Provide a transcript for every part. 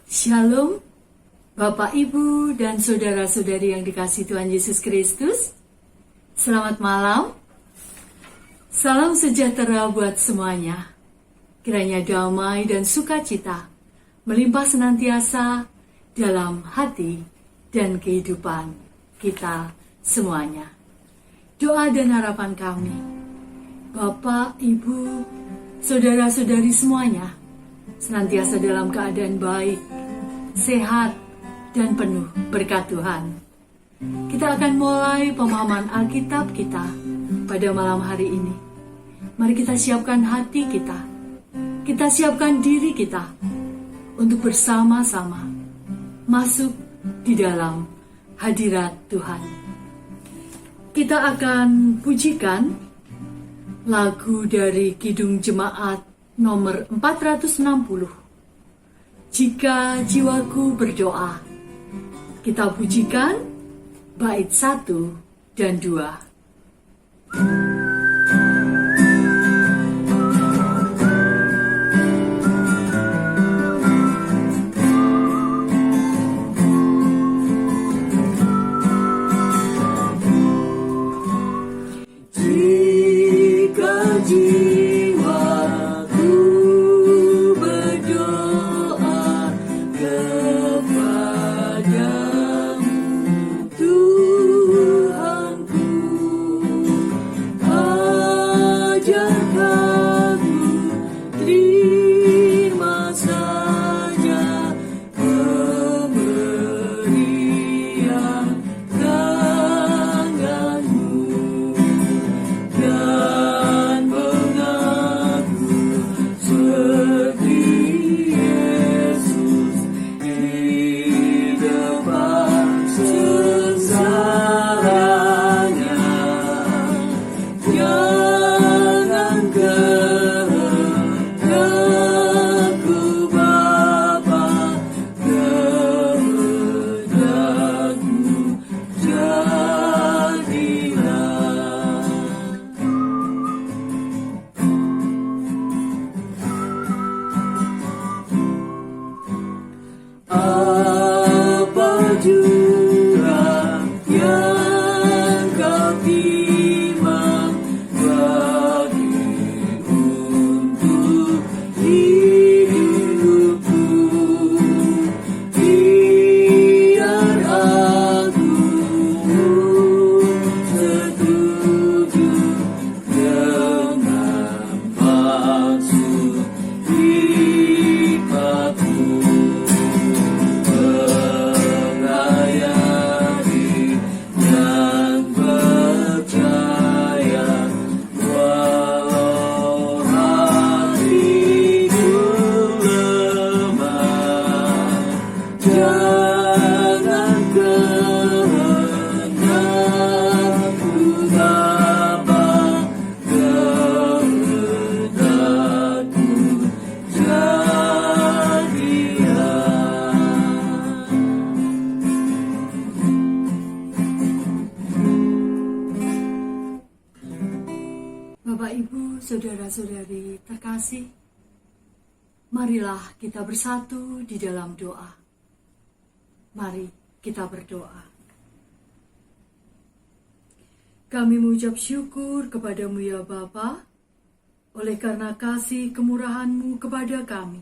Shalom, Bapak, Ibu, dan saudara-saudari yang dikasihi Tuhan Yesus Kristus. Selamat malam. Salam sejahtera buat semuanya. Kiranya damai dan sukacita melimpah senantiasa dalam hati dan kehidupan kita semuanya. Doa dan harapan kami, Bapak, Ibu, saudara-saudari semuanya, senantiasa dalam keadaan baik, sehat, dan penuh berkat Tuhan. Kita akan mulai pemahaman Alkitab kita pada malam hari ini. Mari kita siapkan hati kita. Kita siapkan diri kita untuk bersama-sama masuk di dalam hadirat Tuhan. Kita akan pujikan lagu dari Kidung Jemaat nomor 460. Jika jiwaku berdoa. Kita pujikan bait 1 dan 2. Bapak, Ibu, saudara-saudari terkasih, marilah kita bersatu di dalam doa. Mari kita berdoa. Kami mengucap syukur kepadamu ya Bapa, oleh karena kasih kemurahan-Mu kepada kami.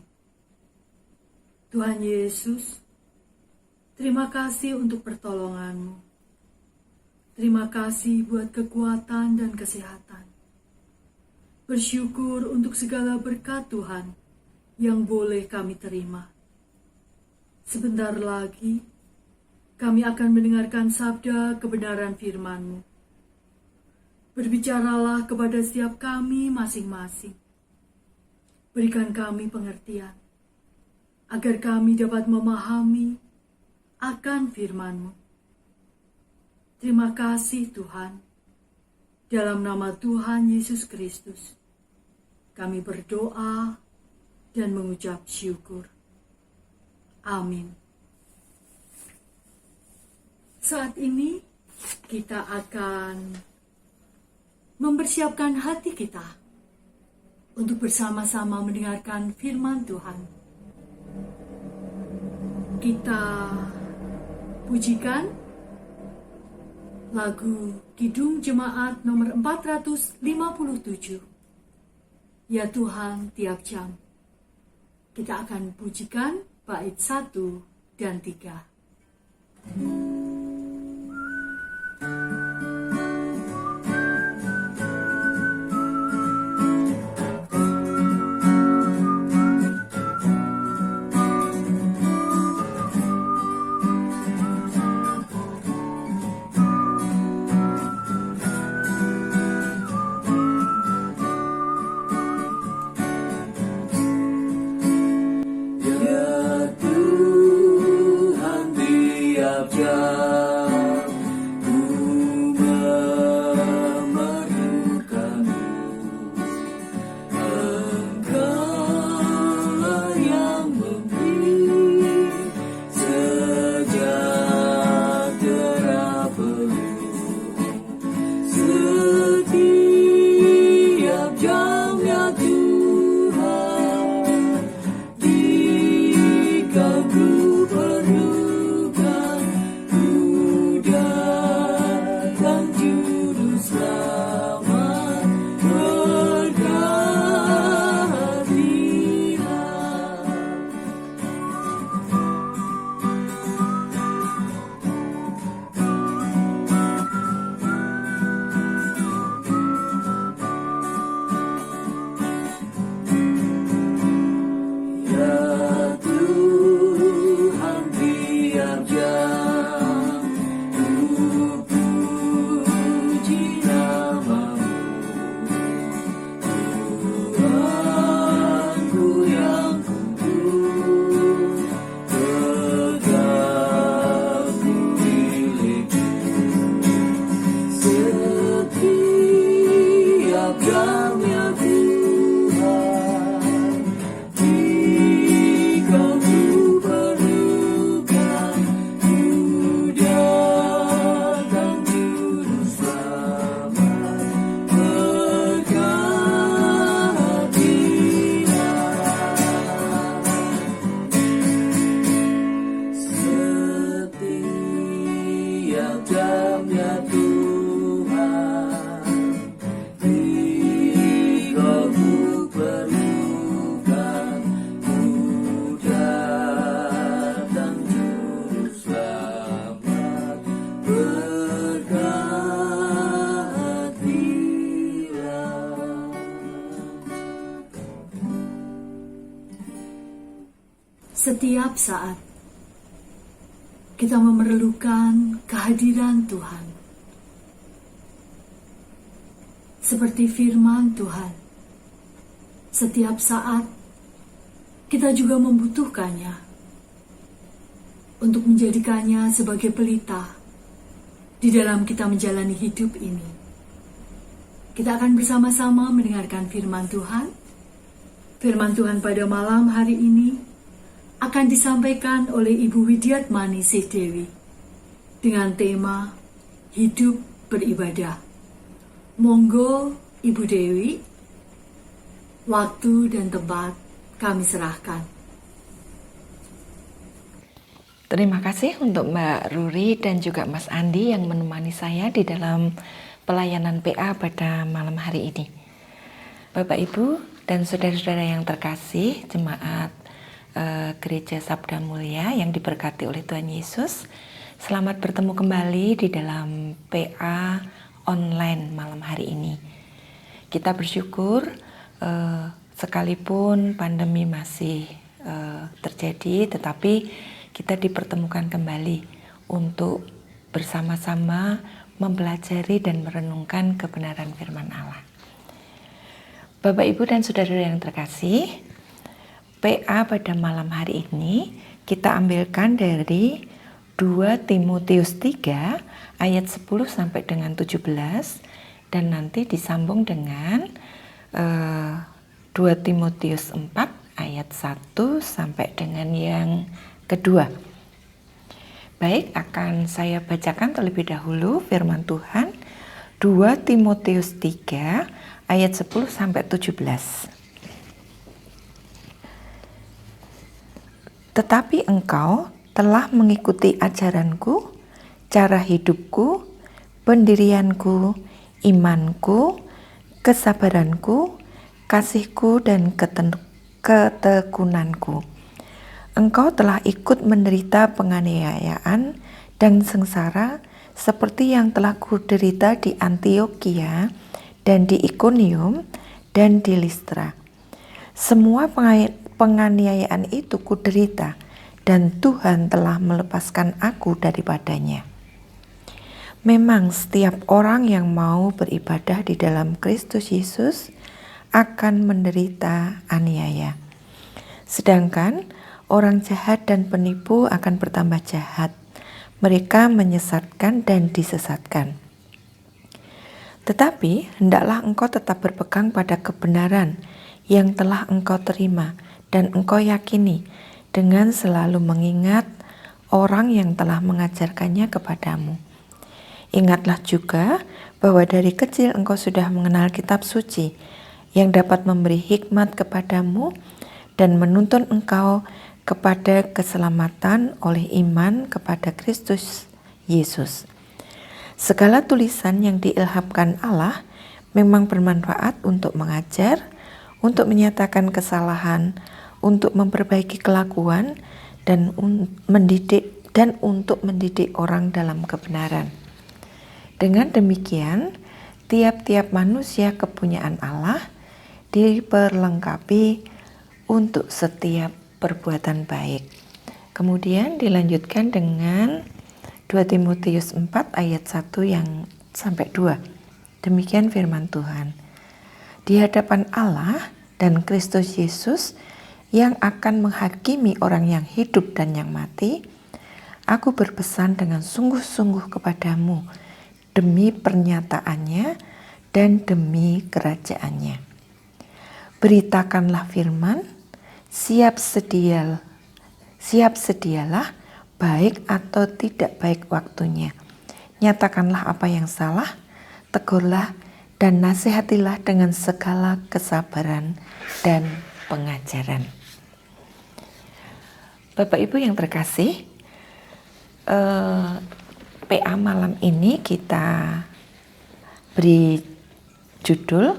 Tuhan Yesus, terima kasih untuk pertolongan-Mu. Terima kasih buat kekuatan dan kesehatan. Bersyukur untuk segala berkat Tuhan yang boleh kami terima. Sebentar lagi, kami akan mendengarkan sabda kebenaran firman-Mu. Berbicaralah kepada setiap kami masing-masing. Berikan kami pengertian, agar kami dapat memahami akan firman-Mu. Terima kasih Tuhan. Dalam nama Tuhan Yesus Kristus, kami berdoa dan mengucap syukur. Amin. Saat ini kita akan mempersiapkan hati kita untuk bersama-sama mendengarkan firman Tuhan. kita pujikan lagu Kidung Jemaat nomor 457. Ya Tuhan tiap jam. Kita akan pujikan bait 1 dan 3. Setiap saat kita memerlukan kehadiran Tuhan. Seperti firman Tuhan, setiap saat kita juga membutuhkannya untuk menjadikannya sebagai pelita di dalam kita menjalani hidup ini. Kita akan bersama-sama mendengarkan firman Tuhan. Firman Tuhan pada malam hari ini akan disampaikan oleh Ibu Widiatmani Dewi dengan tema Hidup Beribadah. Monggo Ibu Dewi, waktu dan tempat kami serahkan. Terima kasih untuk Mbak Ruri dan juga Mas Andi yang menemani saya di dalam pelayanan PA pada malam hari ini. Bapak Ibu dan saudara-saudara yang terkasih, jemaat Gereja Sabda Mulia yang diberkati oleh Tuhan Yesus, selamat bertemu kembali di dalam PA online malam hari ini. Kita bersyukur sekalipun pandemi masih terjadi, tetapi kita dipertemukan kembali untuk bersama-sama mempelajari dan merenungkan kebenaran firman Allah. Bapak, Ibu, dan saudara yang terkasih, PA pada malam hari ini kita ambilkan dari 2 Timotius 3 ayat 10 sampai dengan 17 dan nanti disambung dengan 2 Timotius 4 ayat 1 sampai dengan yang kedua. Baik, akan saya bacakan terlebih dahulu firman Tuhan 2 Timotius 3 ayat 10 sampai 17. Tetapi engkau telah mengikuti ajaranku, cara hidupku, pendirianku, imanku, kesabaranku, kasihku, dan ketekunanku. Engkau telah ikut menderita penganiayaan dan sengsara seperti yang telah kuderita di Antiokhia dan di Ikonium dan di Listra. Semua penganiayaan itu kuderita, dan Tuhan telah melepaskan aku daripadanya. Memang setiap orang yang mau beribadah di dalam Kristus Yesus akan menderita aniaya. Sedangkan orang jahat dan penipu akan bertambah jahat. Mereka menyesatkan dan disesatkan. Tetapi hendaklah engkau tetap berpegang pada kebenaran yang telah engkau terima dan engkau yakini, dengan selalu mengingat orang yang telah mengajarkannya kepadamu. Ingatlah juga bahwa dari kecil engkau sudah mengenal kitab suci yang dapat memberi hikmat kepadamu dan menuntun engkau kepada keselamatan oleh iman kepada Kristus Yesus. Segala tulisan yang diilhamkan Allah memang bermanfaat untuk mengajar, untuk menyatakan kesalahan, untuk memperbaiki kelakuan, dan untuk mendidik orang dalam kebenaran. Dengan demikian, tiap-tiap manusia kepunyaan Allah diperlengkapi untuk setiap perbuatan baik. Kemudian dilanjutkan dengan 2 Timotius 4 ayat 1 yang sampai 2. Demikian firman Tuhan. Di hadapan Allah dan Kristus Yesus yang akan menghakimi orang yang hidup dan yang mati, aku berpesan dengan sungguh-sungguh kepadamu demi pernyataannya dan demi kerajaannya. Beritakanlah firman, siap sedialah, baik atau tidak baik waktunya. Nyatakanlah apa yang salah, tegurlah dan nasihatilah dengan segala kesabaran dan pengajaran. Bapak Ibu yang terkasih, PA malam ini kita beri judul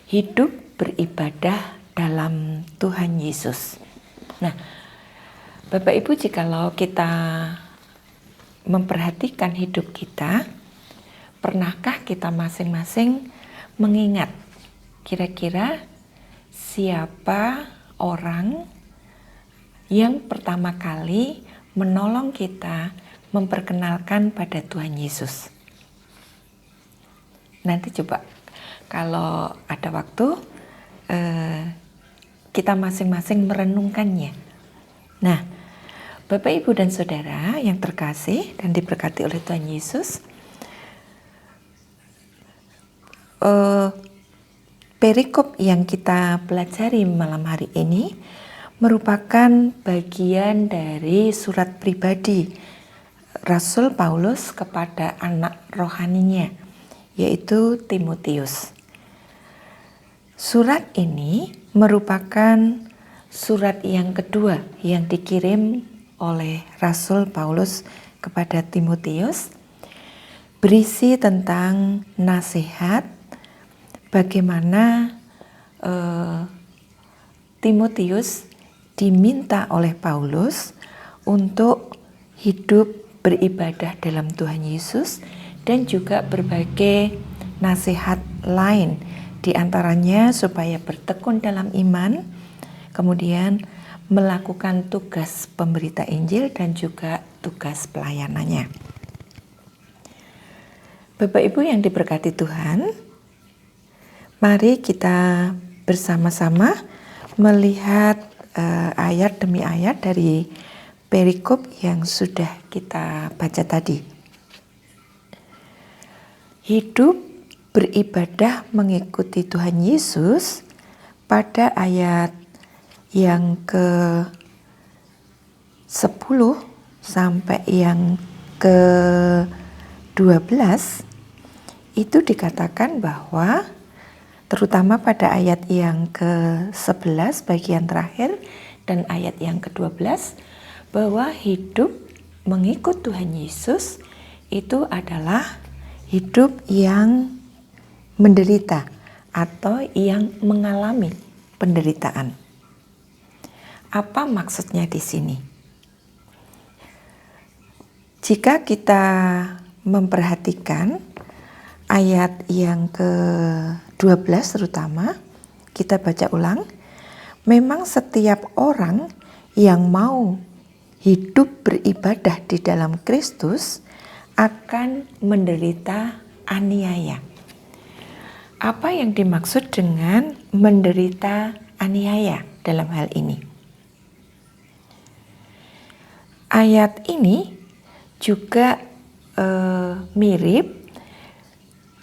Hidup Beribadah dalam Tuhan Yesus. Nah, Bapak Ibu, jikalau kita memperhatikan hidup kita, pernahkah kita masing-masing mengingat kira-kira siapa orang yang pertama kali menolong kita memperkenalkan pada Tuhan Yesus? Nanti coba kalau ada waktu kita masing-masing merenungkannya. Nah, Bapak, Ibu, dan Saudara yang terkasih dan diberkati oleh Tuhan Yesus, perikop yang kita pelajari malam hari ini merupakan bagian dari surat pribadi Rasul Paulus kepada anak rohaninya, yaitu Timotius. Surat ini merupakan surat yang kedua yang dikirim oleh Rasul Paulus kepada Timotius, berisi tentang nasihat bagaimana Timotius diminta oleh Paulus untuk hidup beribadah dalam Tuhan Yesus, dan juga berbagai nasihat lain, di antaranya supaya bertekun dalam iman, kemudian melakukan tugas pemberita Injil dan juga tugas pelayanannya. Bapak Ibu yang diberkati Tuhan, mari kita bersama-sama melihat ayat demi ayat dari perikop yang sudah kita baca tadi. Hidup beribadah mengikuti Tuhan Yesus pada ayat yang ke-10 sampai yang ke-12 itu dikatakan bahwa, terutama pada ayat yang ke-11 bagian terakhir dan ayat yang ke-12, bahwa hidup mengikut Tuhan Yesus itu adalah hidup yang menderita atau yang mengalami penderitaan. Apa maksudnya di sini? Jika kita memperhatikan ayat yang ke-12 terutama, kita baca ulang, memang setiap orang yang mau hidup beribadah di dalam Kristus akan menderita aniaya. Apa yang dimaksud dengan menderita aniaya dalam hal ini? Ayat ini juga mirip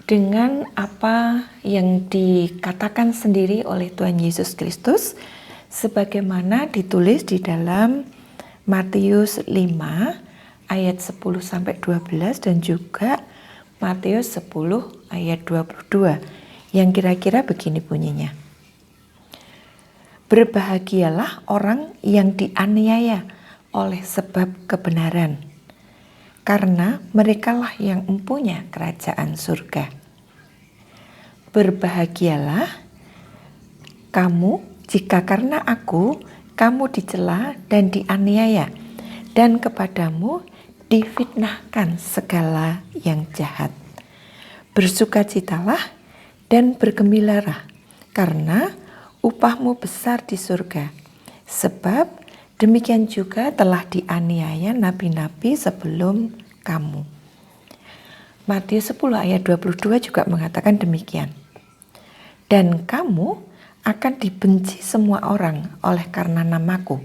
dengan apa yang dikatakan sendiri oleh Tuhan Yesus Kristus sebagaimana ditulis di dalam Matius 5 ayat 10-12 dan juga Matius 10 ayat 22 yang kira-kira begini bunyinya. Berbahagialah orang yang dianiaya oleh sebab kebenaran, karena merekalah yang mempunyai kerajaan surga. Berbahagialah kamu jika karena aku kamu dicela dan dianiaya, dan kepadamu difitnahkan segala yang jahat. Bersukacitalah dan bergembiralah, karena upahmu besar di surga. Sebab demikian juga telah dianiaya nabi-nabi sebelum kamu. Matius 10 ayat 22 juga mengatakan demikian. Dan kamu akan dibenci semua orang oleh karena namaku.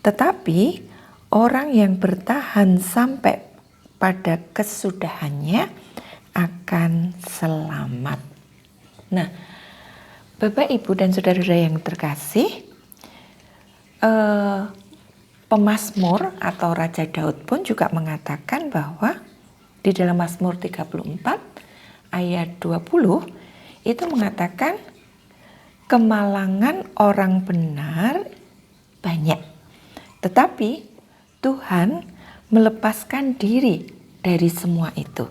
Tetapi orang yang bertahan sampai pada kesudahannya akan selamat. Nah, Bapak, Ibu, dan saudara-saudara yang terkasih, pemazmur atau Raja Daud pun juga mengatakan bahwa di dalam Mazmur 34 ayat 20 itu mengatakan kemalangan orang benar banyak, tetapi Tuhan melepaskan diri dari semua itu.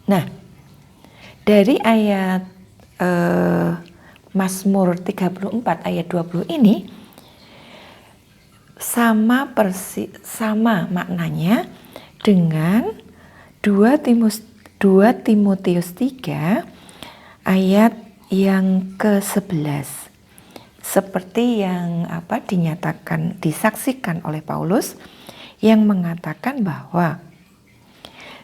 Nah, dari ayat Mazmur 34 ayat 20 ini sama maknanya dengan 2 Timotius 3 ayat yang ke-11. Seperti yang disaksikan oleh Paulus yang mengatakan bahwa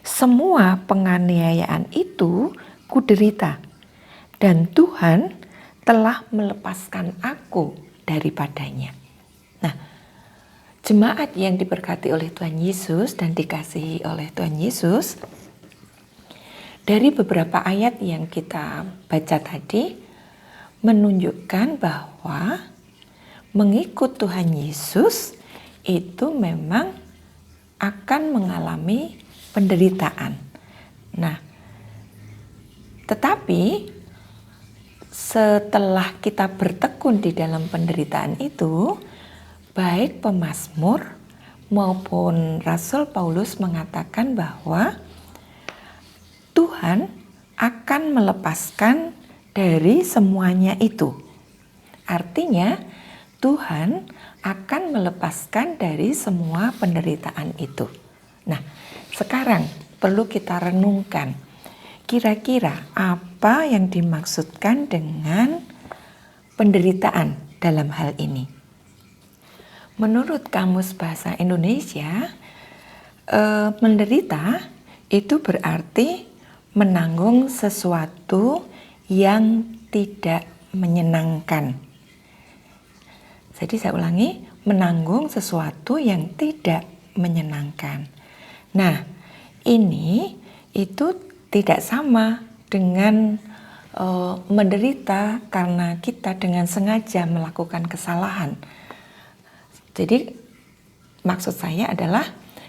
semua penganiayaan itu kuderita dan Tuhan telah melepaskan aku daripadanya. Nah, jemaat yang diberkati oleh Tuhan Yesus dan dikasihi oleh Tuhan Yesus, dari beberapa ayat yang kita baca tadi menunjukkan bahwa mengikut Tuhan Yesus itu memang akan mengalami penderitaan. Nah, tetapi setelah kita bertekun di dalam penderitaan itu, baik pemazmur maupun Rasul Paulus mengatakan bahwa Tuhan akan melepaskan dari semuanya itu. Artinya Tuhan akan melepaskan dari semua penderitaan itu. Nah, sekarang perlu kita renungkan, kira-kira apa yang dimaksudkan dengan penderitaan dalam hal ini? Menurut Kamus Bahasa Indonesia, menderita itu berarti menanggung sesuatu yang tidak menyenangkan. Jadi saya ulangi, menanggung sesuatu yang tidak menyenangkan. Nah, ini itu tidak sama dengan menderita karena kita dengan sengaja melakukan kesalahan. Jadi maksud saya adalah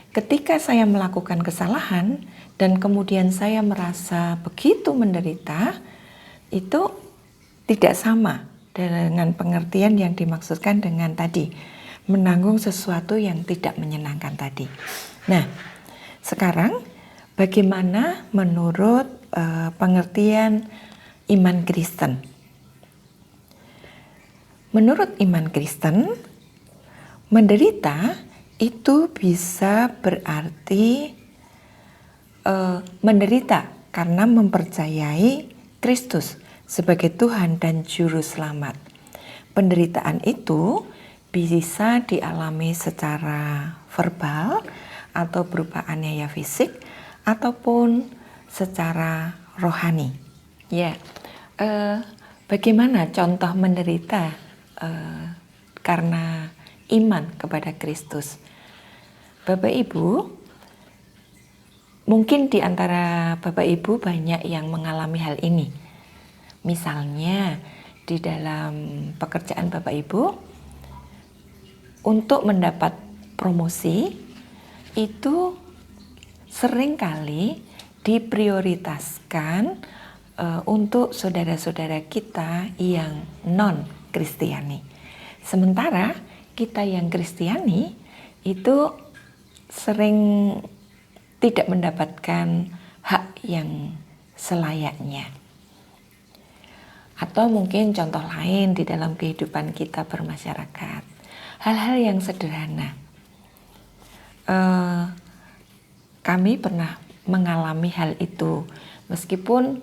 ketika saya melakukan kesalahan dan kemudian saya merasa begitu menderita, itu tidak sama dengan pengertian yang dimaksudkan dengan tadi menanggung sesuatu yang tidak menyenangkan tadi. Nah, sekarang bagaimana menurut pengertian iman Kristen? Menurut iman Kristen, menderita itu bisa berarti menderita karena mempercayai Kristus sebagai Tuhan dan Juru Selamat. Penderitaan itu bisa dialami secara verbal atau berupa aniaya fisik ataupun secara rohani. Ya, bagaimana contoh menderita karena iman kepada Kristus? Bapak Ibu, mungkin di antara Bapak Ibu banyak yang mengalami hal ini. Misalnya di dalam pekerjaan Bapak Ibu, untuk mendapat promosi itu seringkali diprioritaskan untuk saudara-saudara kita yang non-Kristiani. Sementara kita yang Kristiani itu sering tidak mendapatkan hak yang selayaknya. Atau mungkin contoh lain di dalam kehidupan kita bermasyarakat. Hal-hal yang sederhana. Kami pernah mengalami hal itu, meskipun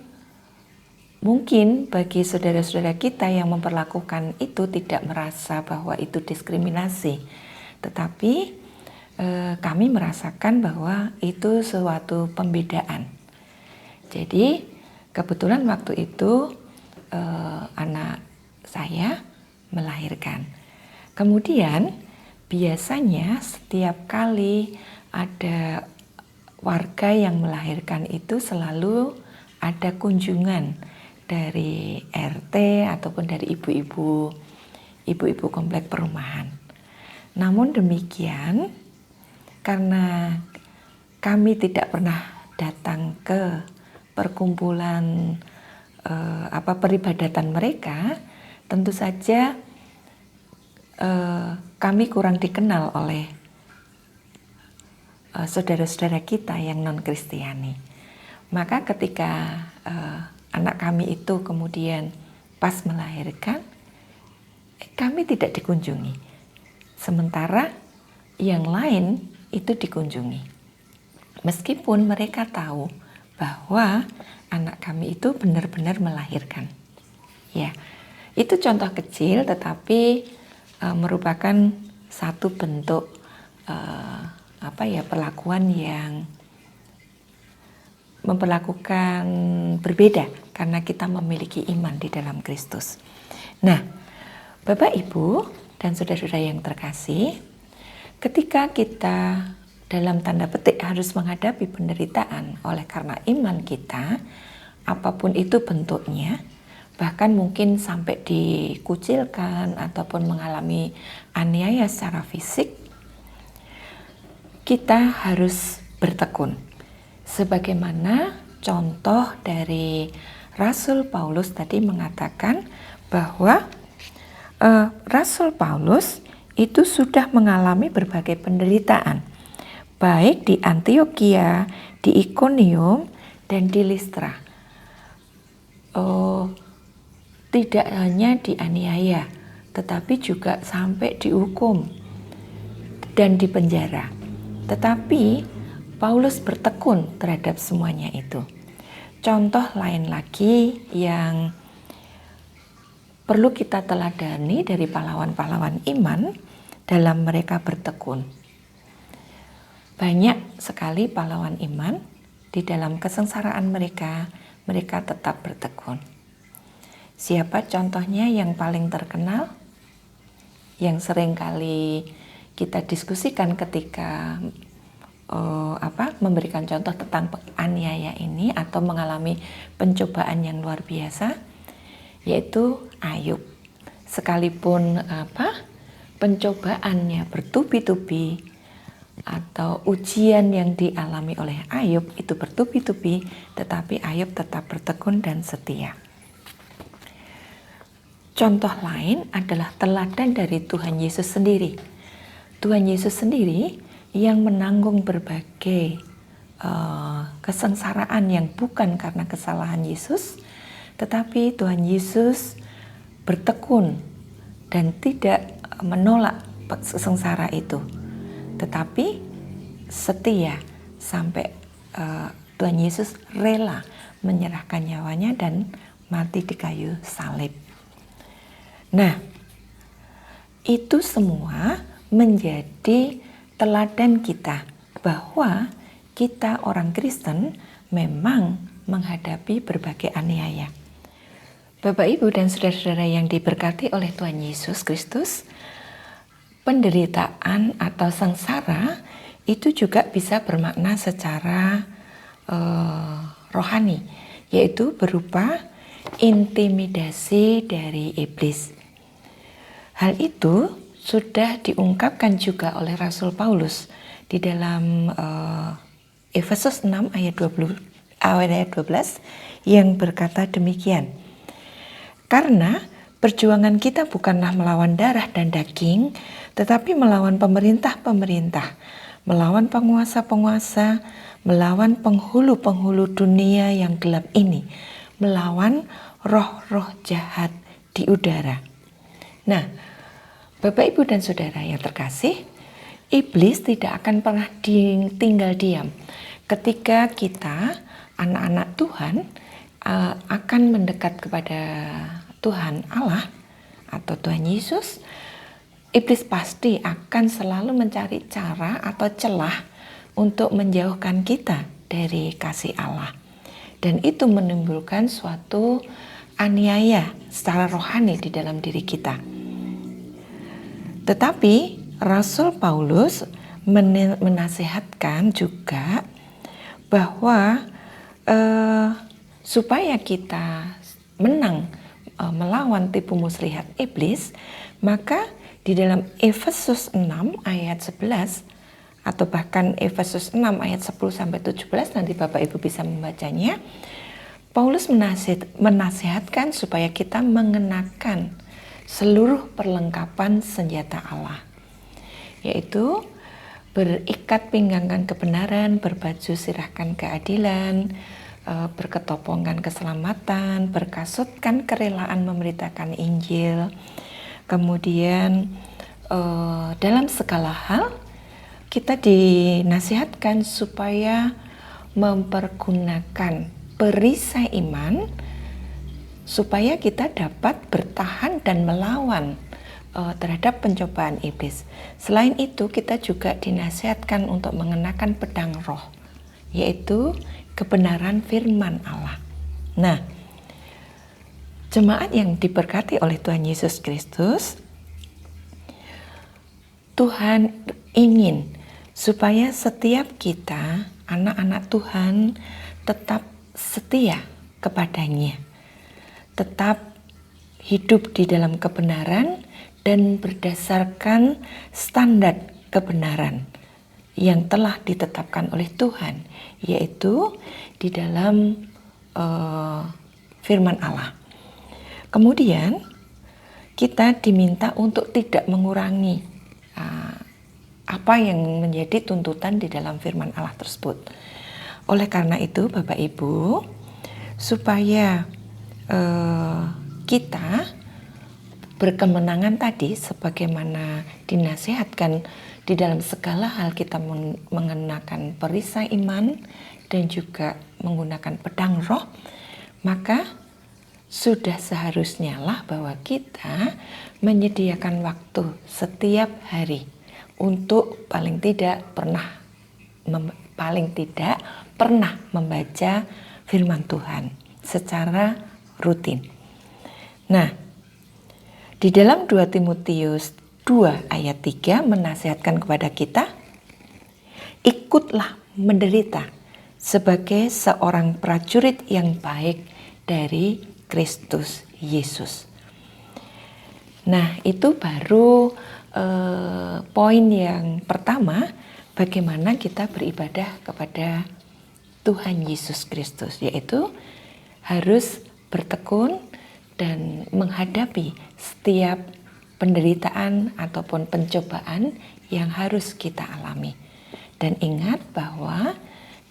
mungkin bagi saudara-saudara kita yang memperlakukan itu tidak merasa bahwa itu diskriminasi, tetapi kami merasakan bahwa itu suatu pembedaan. Jadi kebetulan waktu itu anak saya melahirkan. Kemudian biasanya setiap kali ada warga yang melahirkan itu selalu ada kunjungan dari RT ataupun dari ibu-ibu komplek perumahan. Namun demikian, karena kami tidak pernah datang ke perkumpulan peribadatan mereka, tentu saja kami kurang dikenal oleh saudara-saudara kita yang non-Kristiani. Maka ketika anak kami itu kemudian pas melahirkan, kami tidak dikunjungi. Sementara yang lain itu dikunjungi. Meskipun mereka tahu bahwa anak kami itu benar-benar melahirkan. Ya, itu contoh kecil tetapi merupakan satu bentuk perlakuan yang memperlakukan berbeda karena kita memiliki iman di dalam Kristus. Nah, Bapak Ibu dan saudara-saudara yang terkasih, ketika kita dalam tanda petik harus menghadapi penderitaan oleh karena iman kita, apapun itu bentuknya, bahkan mungkin sampai dikucilkan ataupun mengalami aniaya secara fisik, kita harus bertekun. Sebagaimana contoh dari Rasul Paulus tadi mengatakan bahwa Rasul Paulus itu sudah mengalami berbagai penderitaan, baik di Antiokhia, di Ikonium, dan di Listra. Tidak hanya dianiaya, tetapi juga sampai dihukum dan dipenjara. Tetapi Paulus bertekun terhadap semuanya itu. Contoh lain lagi yang perlu kita teladani dari pahlawan-pahlawan iman dalam mereka bertekun. Banyak sekali pahlawan iman di dalam kesengsaraan mereka tetap bertekun. Siapa contohnya yang paling terkenal? Yang sering kali kita diskusikan ketika memberikan contoh tentang aniaya ini atau mengalami pencobaan yang luar biasa, yaitu Ayub. Sekalipun pencobaannya bertubi-tubi atau ujian yang dialami oleh Ayub itu bertubi-tubi, tetapi Ayub tetap bertekun dan setia. Contoh lain adalah teladan dari Tuhan Yesus sendiri. Tuhan Yesus sendiri yang menanggung berbagai kesengsaraan yang bukan karena kesalahan Yesus, tetapi Tuhan Yesus bertekun dan tidak menolak sengsara itu, tetapi setia sampai Tuhan Yesus rela menyerahkan nyawanya dan mati di kayu salib. Nah, itu semua menjadi teladan kita bahwa kita orang Kristen memang menghadapi berbagai aniaya. Bapak, Ibu, dan saudara-saudara yang diberkati oleh Tuhan Yesus Kristus, penderitaan atau sengsara itu juga bisa bermakna secara rohani, yaitu berupa intimidasi dari iblis. Hal itu sudah diungkapkan juga oleh Rasul Paulus di dalam Efesus 6 ayat 12 yang berkata demikian. Karena perjuangan kita bukanlah melawan darah dan daging, tetapi melawan pemerintah-pemerintah, melawan penguasa-penguasa, melawan penghulu-penghulu dunia yang gelap ini, melawan roh-roh jahat di udara. Nah, Bapak, Ibu, dan Saudara yang terkasih, iblis tidak akan pernah tinggal diam ketika kita, anak-anak Tuhan, akan mendekat kepada Tuhan Allah atau Tuhan Yesus. Iblis pasti akan selalu mencari cara atau celah untuk menjauhkan kita dari kasih Allah. Dan itu menimbulkan suatu aniaya secara rohani di dalam diri kita. Tetapi Rasul Paulus menasihatkan juga bahwa supaya kita menang melawan tipu muslihat iblis, maka di dalam Efesus 6 ayat 11 atau bahkan Efesus 6 ayat 10 sampai 17, nanti Bapak Ibu bisa membacanya. Paulus menasihatkan supaya kita mengenakan seluruh perlengkapan senjata Allah, yaitu berikat pinggangan kebenaran, berbaju sirahkan keadilan, berketopongan keselamatan, berkasutkan kerelaan memberitakan Injil. Kemudian dalam segala hal kita dinasihatkan supaya mempergunakan perisai iman supaya kita dapat bertahan dan melawan terhadap pencobaan iblis. Selain itu, kita juga dinasihatkan untuk mengenakan pedang roh, yaitu kebenaran firman Allah. Nah, jemaat yang diberkati oleh Tuhan Yesus Kristus, Tuhan ingin supaya setiap kita, anak-anak Tuhan, tetap setia kepadanya, tetap hidup di dalam kebenaran dan berdasarkan standar kebenaran yang telah ditetapkan oleh Tuhan, yaitu di dalam firman Allah. Kemudian kita diminta untuk tidak mengurangi apa yang menjadi tuntutan di dalam firman Allah tersebut. Oleh karena itu, Bapak Ibu, supaya kita berkemenangan tadi, sebagaimana dinasihatkan di dalam segala hal kita mengenakan perisai iman dan juga menggunakan pedang roh, maka sudah seharusnya lah bahwa kita menyediakan waktu setiap hari untuk paling tidak pernah membaca firman Tuhan secara rutin. Nah, di dalam 2 Timotius 2 ayat 3 menasihatkan kepada kita, ikutlah menderita sebagai seorang prajurit yang baik dari Kristus Yesus. Nah, itu baru poin yang pertama, bagaimana kita beribadah kepada Tuhan Yesus Kristus, yaitu harus bertekun dan menghadapi setiap penderitaan ataupun pencobaan yang harus kita alami. Dan ingat bahwa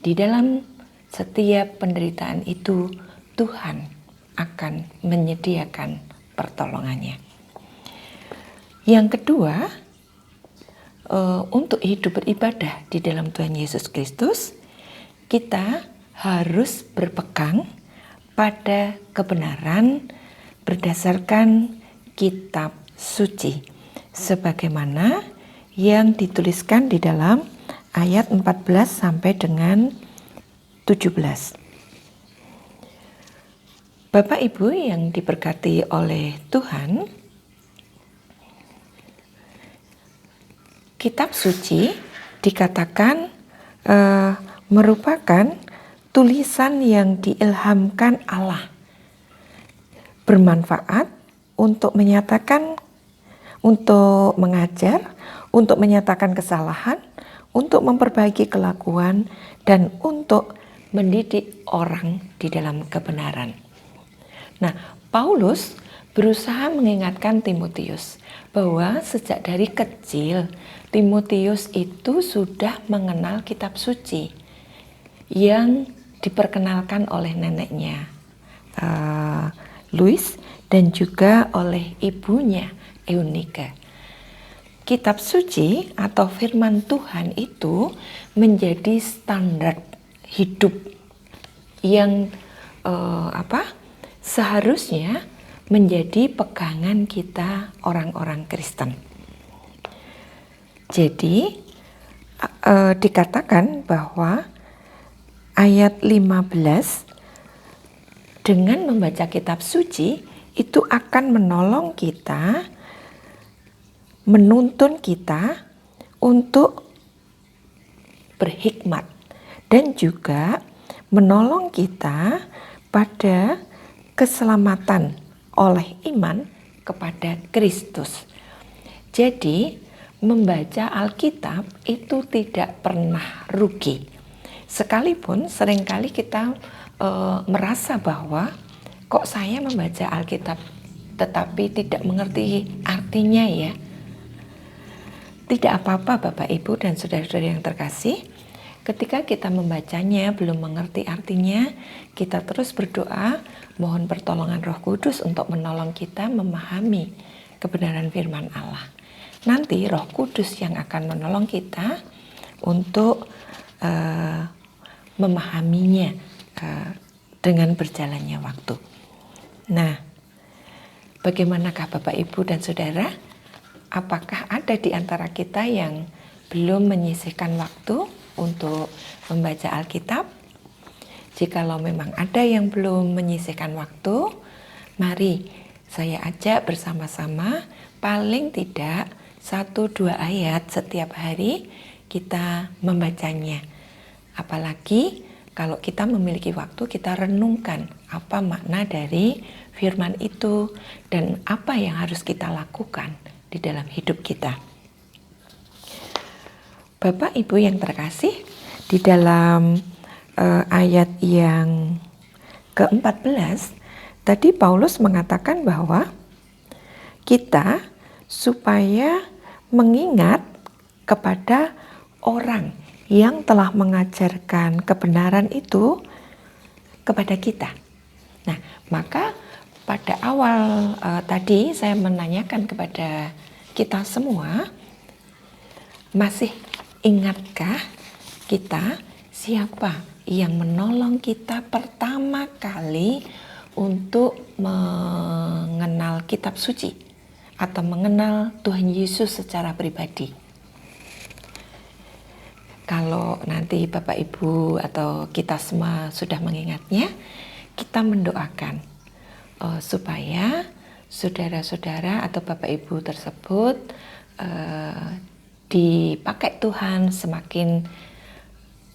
di dalam setiap penderitaan itu Tuhan akan menyediakan pertolongannya. Yang kedua, untuk hidup beribadah di dalam Tuhan Yesus Kristus, kita harus berpegang pada kebenaran berdasarkan kitab suci, sebagaimana yang dituliskan di dalam ayat 14 sampai dengan 17. Bapak Ibu yang diberkati oleh Tuhan, kitab suci dikatakan merupakan tulisan yang diilhamkan Allah, bermanfaat untuk menyatakan, untuk mengajar, untuk menyatakan kesalahan, untuk memperbaiki kelakuan, dan untuk mendidik orang di dalam kebenaran. Nah, Paulus berusaha mengingatkan Timotius bahwa sejak dari kecil Timotius itu sudah mengenal kitab suci yang diperkenalkan oleh neneknya Louis dan juga oleh ibunya Eunike. Kitab suci atau firman Tuhan itu menjadi standar hidup yang seharusnya menjadi pegangan kita orang-orang Kristen. Jadi dikatakan bahwa ayat 15, dengan membaca kitab suci itu akan menolong kita, menuntun kita untuk berhikmat dan juga menolong kita pada keselamatan oleh iman kepada Kristus. Jadi membaca Alkitab itu tidak pernah rugi. Sekalipun seringkali kita merasa bahwa kok saya membaca Alkitab tetapi tidak mengerti artinya ya. Tidak apa-apa Bapak Ibu dan saudara-saudara yang terkasih. Ketika kita membacanya belum mengerti artinya, kita terus berdoa mohon pertolongan Roh Kudus untuk menolong kita memahami kebenaran firman Allah. Nanti Roh Kudus yang akan menolong kita untuk memahaminya dengan berjalannya waktu. Nah, bagaimanakah Bapak Ibu dan Saudara? Apakah ada di antara kita yang belum menyisihkan waktu untuk membaca Alkitab? Jikalau memang ada yang belum menyisihkan waktu, mari saya ajak bersama-sama paling tidak 1-2 ayat setiap hari kita membacanya. Apalagi kalau kita memiliki waktu, kita renungkan apa makna dari firman itu dan apa yang harus kita lakukan di dalam hidup kita. Bapak Ibu yang terkasih, di dalam ayat yang ke-14 tadi Paulus mengatakan bahwa kita supaya mengingat kepada orang yang telah mengajarkan kebenaran itu kepada kita. Nah, maka pada awal tadi saya menanyakan kepada kita semua, masih ingatkah kita siapa yang menolong kita pertama kali untuk mengenal kitab suci atau mengenal Tuhan Yesus secara pribadi? Kalau nanti Bapak Ibu atau kita semua sudah mengingatnya, kita mendoakan supaya saudara-saudara atau Bapak Ibu tersebut dipakai Tuhan semakin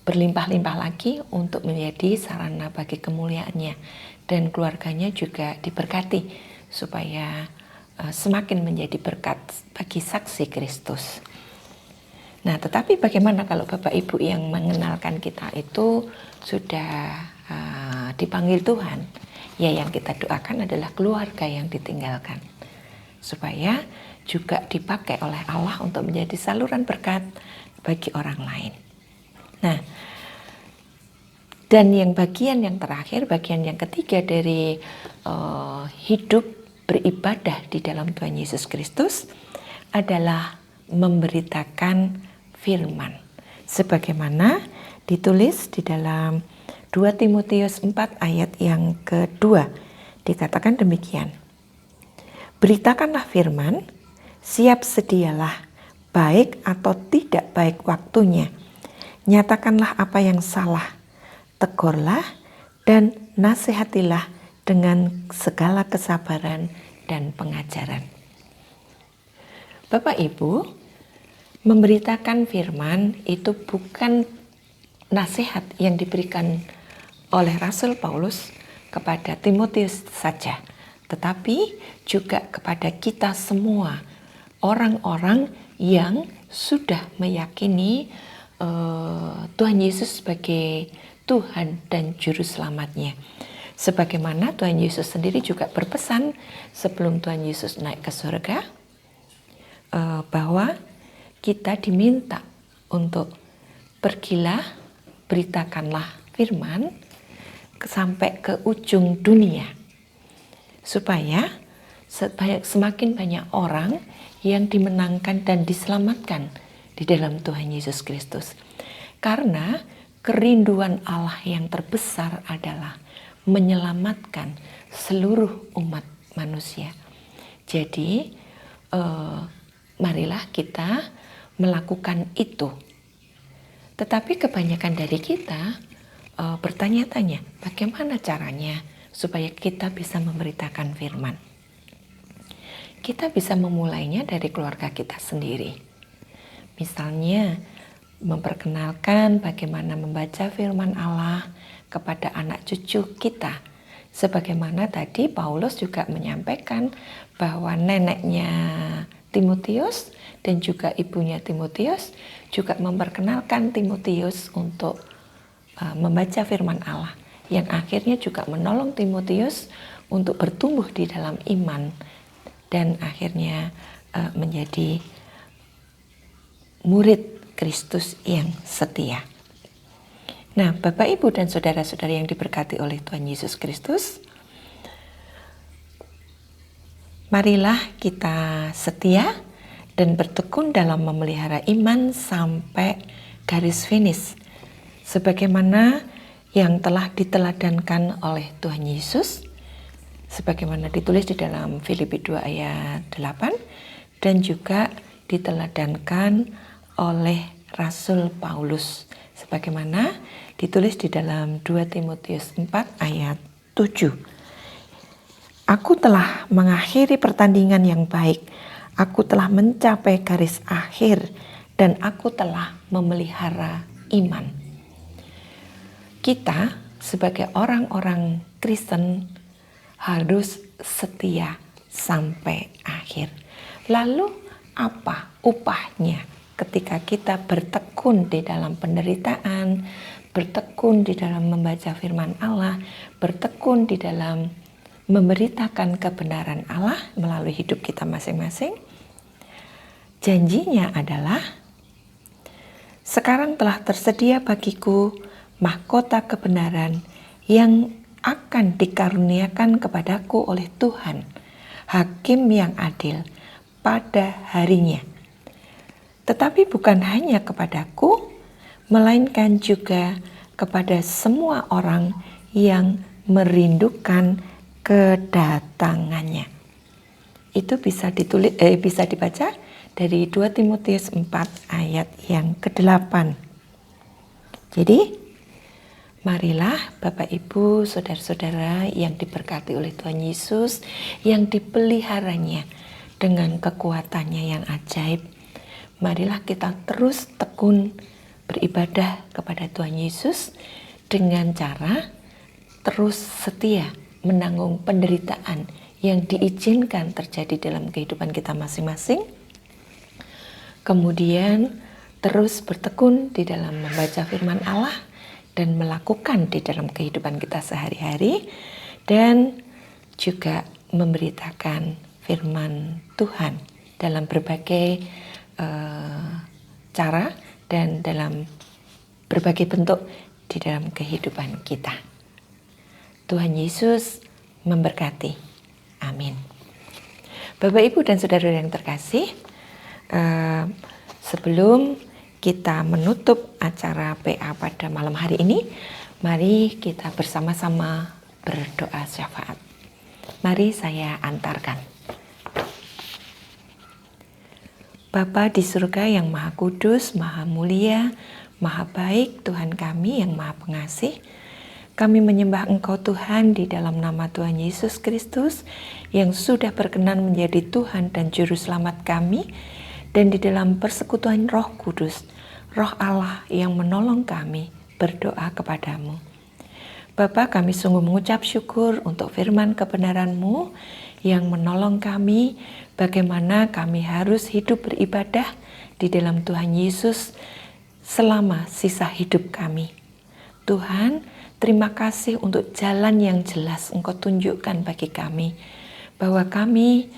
berlimpah-limpah lagi untuk menjadi sarana bagi kemuliaannya, dan keluarganya juga diberkati supaya semakin menjadi berkat bagi saksi Kristus. Nah, tetapi bagaimana kalau Bapak Ibu yang mengenalkan kita itu sudah dipanggil Tuhan? Ya, yang kita doakan adalah keluarga yang ditinggalkan. Supaya juga dipakai oleh Allah untuk menjadi saluran berkat bagi orang lain. Nah, dan yang bagian yang terakhir, bagian yang ketiga dari hidup beribadah di dalam Tuhan Yesus Kristus adalah memberitakan firman. Sebagaimana ditulis di dalam 2 Timotius 4 ayat yang kedua, dikatakan demikian. Beritakanlah firman, siap sedialah, baik atau tidak baik waktunya. Nyatakanlah apa yang salah, tegurlah dan nasihatilah dengan segala kesabaran dan pengajaran. Bapak Ibu, memberitakan firman itu bukan nasihat yang diberikan oleh Rasul Paulus kepada Timotius saja, tetapi juga kepada kita semua, orang-orang yang sudah meyakini Tuhan Yesus sebagai Tuhan dan Juru Selamatnya. Sebagaimana Tuhan Yesus sendiri juga berpesan sebelum Tuhan Yesus naik ke surga, bahwa kita diminta untuk pergilah, beritakanlah firman sampai ke ujung dunia, supaya semakin banyak orang yang dimenangkan dan diselamatkan di dalam Tuhan Yesus Kristus. Karena kerinduan Allah yang terbesar adalah menyelamatkan seluruh umat manusia. Jadi marilah kita melakukan itu. Tetapi kebanyakan dari kita bertanya-tanya, bagaimana caranya supaya kita bisa memberitakan firman? Kita bisa memulainya dari keluarga kita sendiri. Misalnya, memperkenalkan bagaimana membaca firman Allah kepada anak cucu kita. Sebagaimana tadi Paulus juga menyampaikan bahwa neneknya Timotius dan juga ibunya Timotius juga memperkenalkan Timotius untuk membaca firman Allah, yang akhirnya juga menolong Timotius untuk bertumbuh di dalam iman dan akhirnya menjadi murid Kristus yang setia. Nah, Bapak, Ibu, dan saudara-saudara yang diberkati oleh Tuhan Yesus Kristus, marilah kita setia dan bertekun dalam memelihara iman sampai garis finish, sebagaimana yang telah diteladankan oleh Tuhan Yesus, sebagaimana ditulis di dalam Filipi 2 ayat 8, dan juga diteladankan oleh Rasul Paulus, sebagaimana ditulis di dalam 2 Timotius 4 ayat 7. Aku telah mengakhiri pertandingan yang baik, aku telah mencapai garis akhir, dan aku telah memelihara iman. Kita sebagai orang-orang Kristen harus setia sampai akhir. Lalu apa upahnya ketika kita bertekun di dalam penderitaan, bertekun di dalam membaca firman Allah, bertekun di dalam memberitakan kebenaran Allah melalui hidup kita masing-masing? Janjinya adalah, sekarang telah tersedia bagiku mahkota kebenaran yang akan dikaruniakan kepadaku oleh Tuhan, Hakim yang adil, pada harinya. Tetapi bukan hanya kepadaku, melainkan juga kepada semua orang yang merindukan kedatangannya. Itu bisa dibaca dari 2 Timotius 4 ayat yang ke-8. Jadi, marilah Bapak Ibu, saudara-saudara yang diberkati oleh Tuhan Yesus, yang dipeliharanya dengan kekuatannya yang ajaib, marilah kita terus tekun beribadah kepada Tuhan Yesus dengan cara terus setia menanggung penderitaan yang diizinkan terjadi dalam kehidupan kita masing-masing. Kemudian terus bertekun di dalam membaca firman Allah dan melakukan di dalam kehidupan kita sehari-hari, dan juga memberitakan firman Tuhan dalam berbagai cara dan dalam berbagai bentuk di dalam kehidupan kita. Tuhan Yesus memberkati. Amin. Bapak, Ibu, dan Saudara yang terkasih, sebelum kita menutup acara PA pada malam hari ini, mari kita bersama-sama berdoa syafaat. Mari saya antarkan. Bapa di surga yang Maha Kudus, Maha Mulia, Maha Baik, Tuhan kami yang Maha Pengasih, kami menyembah Engkau Tuhan di dalam nama Tuhan Yesus Kristus yang sudah berkenan menjadi Tuhan dan Juru Selamat kami, dan di dalam persekutuan Roh Kudus, Roh Allah yang menolong kami berdoa kepadamu. Bapa, kami sungguh mengucap syukur untuk firman kebenaran-Mu yang menolong kami bagaimana kami harus hidup beribadah di dalam Tuhan Yesus selama sisa hidup kami. Tuhan, terima kasih untuk jalan yang jelas Engkau tunjukkan bagi kami, bahwa kami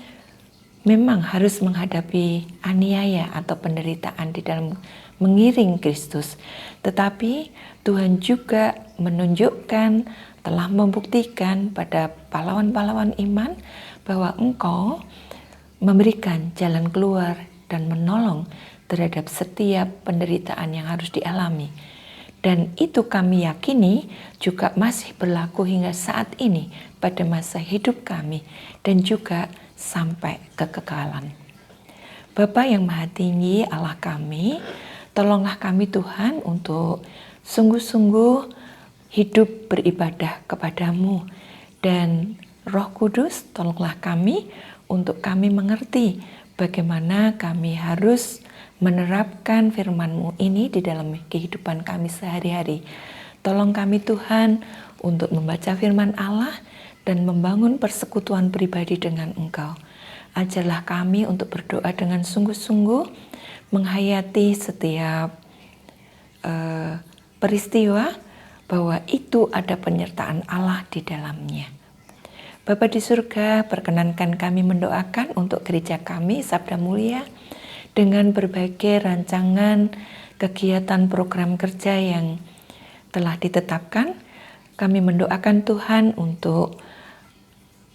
memang harus menghadapi aniaya atau penderitaan di dalam mengiring Kristus. Tetapi Tuhan juga menunjukkan, telah membuktikan pada pahlawan-pahlawan iman bahwa Engkau memberikan jalan keluar dan menolong terhadap setiap penderitaan yang harus dialami. Dan itu kami yakini juga masih berlaku hingga saat ini pada masa hidup kami dan juga sampai kekekalan. Bapa yang Maha Tinggi, Allah kami, tolonglah kami Tuhan untuk sungguh-sungguh hidup beribadah kepadamu. Dan Roh Kudus, tolonglah kami untuk kami mengerti bagaimana kami harus menerapkan firman-Mu ini di dalam kehidupan kami sehari-hari. Tolong kami Tuhan untuk membaca firman Allah dan membangun persekutuan pribadi dengan Engkau. Ajarlah kami untuk berdoa dengan sungguh-sungguh, menghayati setiap peristiwa bahwa itu ada penyertaan Allah di dalamnya. Bapa di surga, perkenankan kami mendoakan untuk gereja kami, Sabda Mulia, dengan berbagai rancangan kegiatan program kerja yang telah ditetapkan. Kami mendoakan Tuhan untuk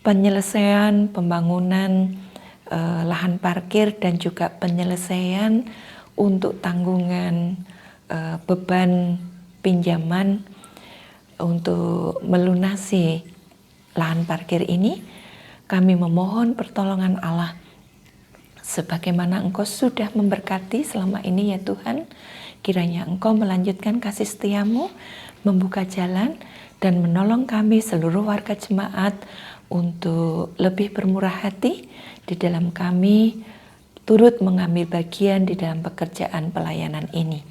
penyelesaian pembangunan lahan parkir dan juga penyelesaian untuk tanggungan beban pinjaman untuk melunasi lahan parkir ini. Kami memohon pertolongan Allah sebagaimana Engkau sudah memberkati selama ini ya Tuhan. Kiranya Engkau melanjutkan kasih setia-Mu, membuka jalan dan menolong kami seluruh warga jemaat untuk lebih bermurah hati di dalam kami turut mengambil bagian di dalam pekerjaan pelayanan ini.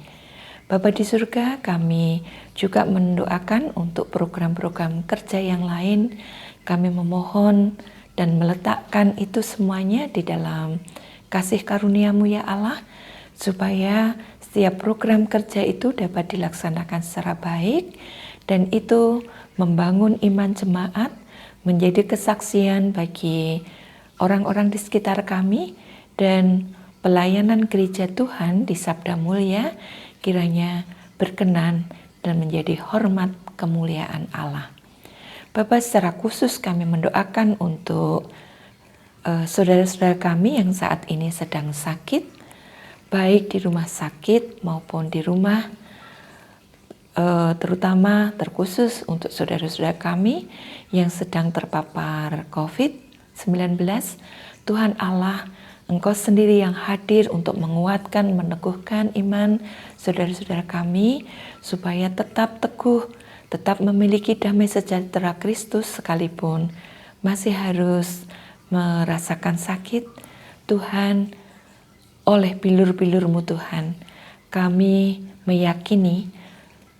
Bapa di surga, kami juga mendoakan untuk program-program kerja yang lain. Kami memohon dan meletakkan itu semuanya di dalam kasih karunia-Mu ya Allah, supaya setiap program kerja itu dapat dilaksanakan secara baik, dan itu membangun iman jemaat, menjadi kesaksian bagi orang-orang di sekitar kami, dan pelayanan gereja Tuhan di Sabda Mulia kiranya berkenan dan menjadi hormat kemuliaan Allah. Bapa, secara khusus kami mendoakan untuk saudara-saudara kami yang saat ini sedang sakit, baik di rumah sakit maupun di rumah, terutama terkhusus untuk saudara-saudara kami yang sedang terpapar COVID-19. Tuhan Allah, Engkau sendiri yang hadir untuk menguatkan, meneguhkan iman saudara-saudara kami, supaya tetap teguh, tetap memiliki damai sejahtera Kristus sekalipun masih harus merasakan sakit. Tuhan, oleh bilur-bilur-Mu Tuhan, kami meyakini,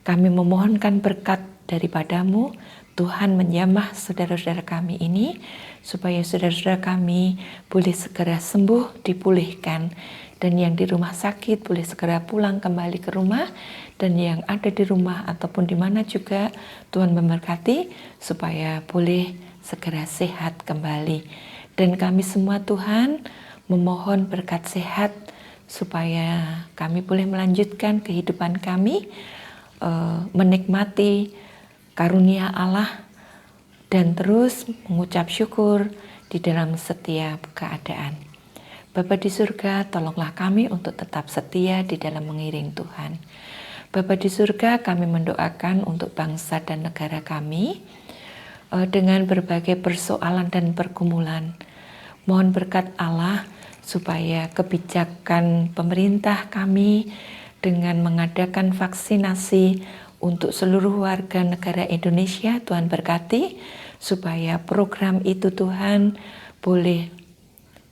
kami memohonkan berkat daripada-Mu. Tuhan menjamah saudara-saudara kami ini, supaya saudara-saudara kami boleh segera sembuh, dipulihkan, dan yang di rumah sakit boleh segera pulang kembali ke rumah, dan yang ada di rumah ataupun di mana juga Tuhan memberkati supaya boleh segera sehat kembali. Dan kami semua Tuhan memohon berkat sehat supaya kami boleh melanjutkan kehidupan kami, menikmati karunia Allah dan terus mengucap syukur di dalam setiap keadaan. Bapa di surga, tolonglah kami untuk tetap setia di dalam mengiring Tuhan. Bapa di surga, kami mendoakan untuk bangsa dan negara kami dengan berbagai persoalan dan pergumulan. Mohon berkat Allah supaya kebijakan pemerintah kami dengan mengadakan vaksinasi untuk seluruh warga negara Indonesia, Tuhan berkati, supaya program itu Tuhan boleh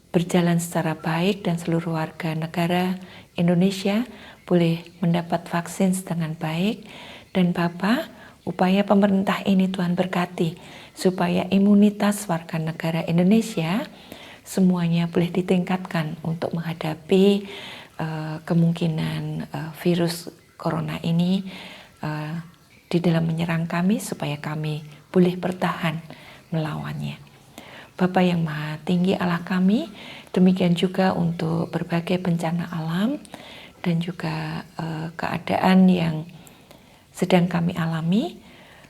berjalan secara baik dan seluruh warga negara Indonesia boleh mendapat vaksin dengan baik. Dan Bapa, upaya pemerintah ini Tuhan berkati, supaya imunitas warga negara Indonesia semuanya boleh ditingkatkan untuk menghadapi kemungkinan virus corona ini di dalam menyerang kami, supaya kami boleh bertahan melawannya. Bapa yang Maha Tinggi Allah kami, demikian juga untuk berbagai bencana alam dan juga keadaan yang sedang kami alami,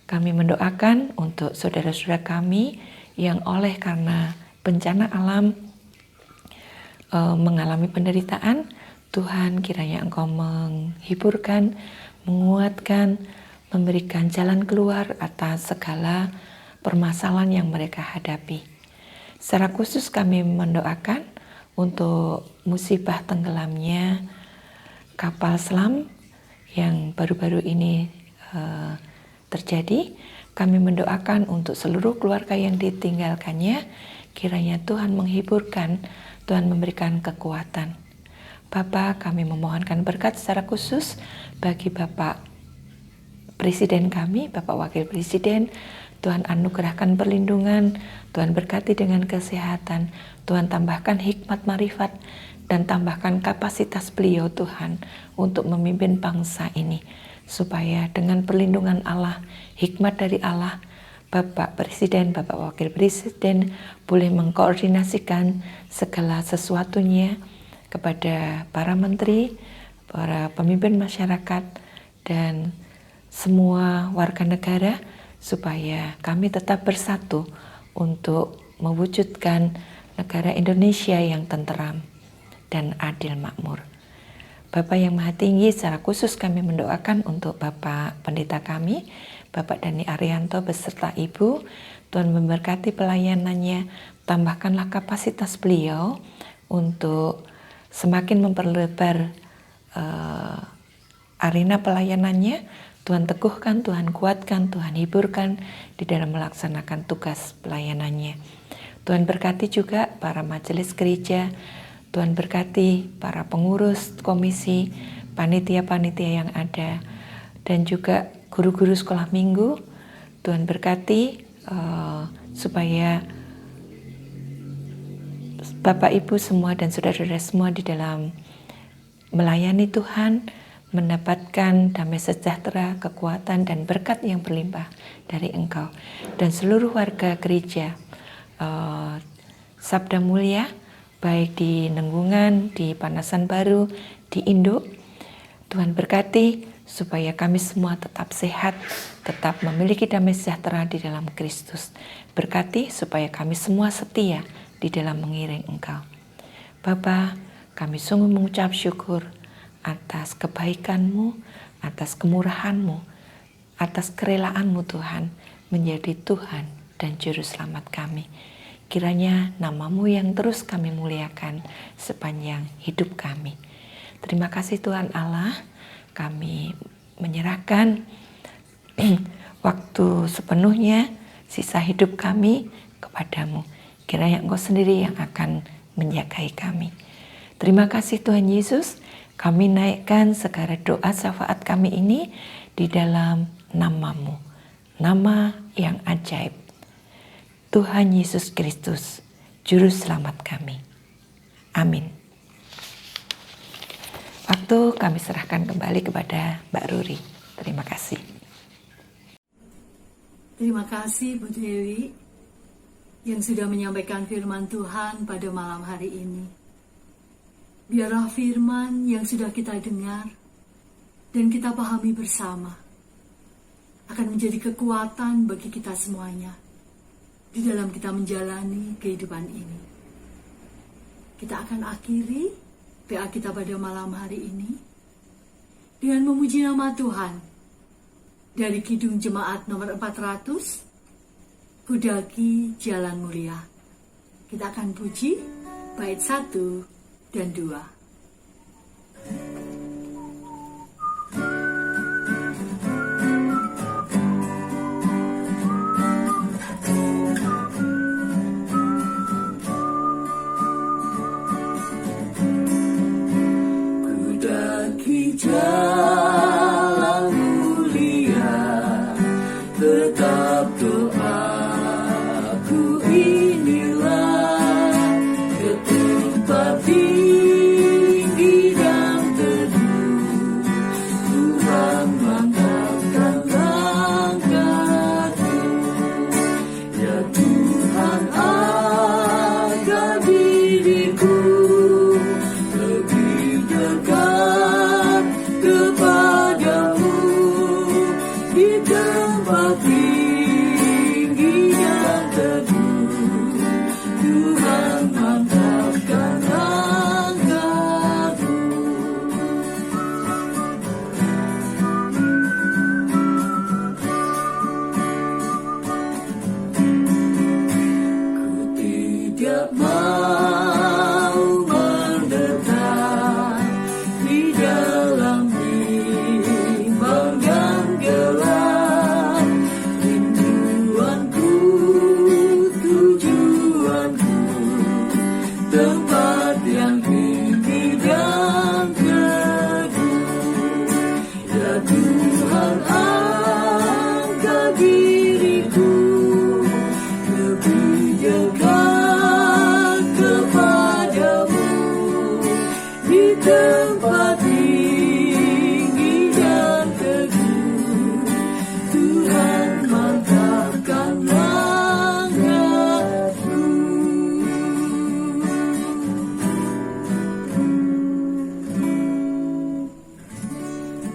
kami mendoakan untuk saudara-saudara kami yang oleh karena bencana alam mengalami penderitaan. Tuhan, kiranya Engkau menghiburkan, menguatkan, memberikan jalan keluar atas segala permasalahan yang mereka hadapi. Secara khusus kami mendoakan untuk musibah tenggelamnya kapal selam yang baru-baru ini terjadi. Kami mendoakan untuk seluruh keluarga yang ditinggalkannya, kiranya Tuhan menghiburkan, Tuhan memberikan kekuatan. Bapa, kami memohonkan berkat secara khusus bagi Bapak Presiden kami, Bapak Wakil Presiden. Tuhan anugerahkan perlindungan, Tuhan berkati dengan kesehatan, Tuhan tambahkan hikmat marifat, dan tambahkan kapasitas beliau Tuhan untuk memimpin bangsa ini, supaya dengan perlindungan Allah, hikmat dari Allah, Bapak Presiden, Bapak Wakil Presiden boleh mengkoordinasikan segala sesuatunya kepada para menteri, para pemimpin masyarakat, dan semua warga negara, supaya kami tetap bersatu untuk mewujudkan negara Indonesia yang tenteram dan adil makmur. Bapak yang Maha Tinggi, secara khusus kami mendoakan untuk Bapak Pendeta kami, Bapak Dhani Arianto beserta Ibu. Tuhan memberkati pelayanannya, tambahkanlah kapasitas beliau untuk semakin memperlebar arena pelayanannya. Tuhan teguhkan, Tuhan kuatkan, Tuhan hiburkan di dalam melaksanakan tugas pelayanannya. Tuhan berkati juga para majelis gereja, Tuhan berkati para pengurus komisi, panitia-panitia yang ada, dan juga guru-guru sekolah minggu. Tuhan berkati supaya Bapak Ibu semua dan saudara-saudara semua di dalam melayani Tuhan mendapatkan damai sejahtera, kekuatan, dan berkat yang berlimpah dari Engkau. Dan seluruh warga gereja Sabda Mulia, baik di Nenggungan, di Panasan Baru, di Induk, Tuhan berkati supaya kami semua tetap sehat, tetap memiliki damai sejahtera di dalam Kristus. Berkati supaya kami semua setia di dalam mengiring Engkau. Bapa, kami sungguh mengucap syukur atas kebaikan-Mu, atas kemurahan-Mu, atas kerelaan-Mu Tuhan, menjadi Tuhan dan Juru Selamat kami. Kiranya nama-Mu yang terus kami muliakan sepanjang hidup kami. Terima kasih Tuhan Allah, kami menyerahkan waktu sepenuhnya sisa hidup kami kepadamu. Kiranya Engkau sendiri yang akan menjagai kami. Terima kasih Tuhan Yesus, kami naikkan segala doa syafaat kami ini di dalam nama-Mu, nama yang ajaib, Tuhan Yesus Kristus, Juru Selamat kami. Amin. Waktu kami serahkan kembali kepada Mbak Ruri. Terima kasih. Terima kasih Bu Dewi yang sudah menyampaikan firman Tuhan pada malam hari ini. biarlah firman yang sudah kita dengar dan kita pahami bersama akan menjadi kekuatan bagi kita semuanya di dalam kita menjalani kehidupan ini. Kita akan akhiri PA kita pada malam hari ini dengan memuji nama Tuhan dari Kidung Jemaat nomor 400, Kudaki Jalan Mulia. Kita akan puji bait 1 dan 2. Jalan mulia, tetap doaku inilah ke tempat tinggi dan teduh. Tuhan mantapkan langkahku, ya Tuhan agar diriku lebih dekat kepadamu di tempat tinggi yang teduh. Tuhan mantapkan langkahku. Ku tidak mau mendekat di dalam bimbang dan gelap. Rinduanku, tujuanku, tempat yang tinggi dan teduh. Ya Tuhan, angkat diriku lebih dekat kepadamu di tempat tinggi dan teduh. Tuhan mantapkan langkahku.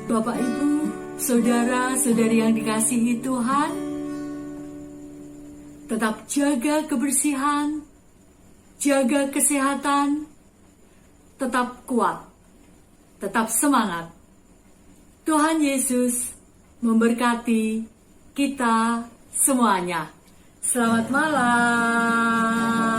Bapak, Ibu, saudara-saudari yang dikasihi Tuhan, tetap jaga kebersihan, jaga kesehatan, tetap kuat, tetap semangat. Tuhan Yesus memberkati kita semuanya. Selamat malam.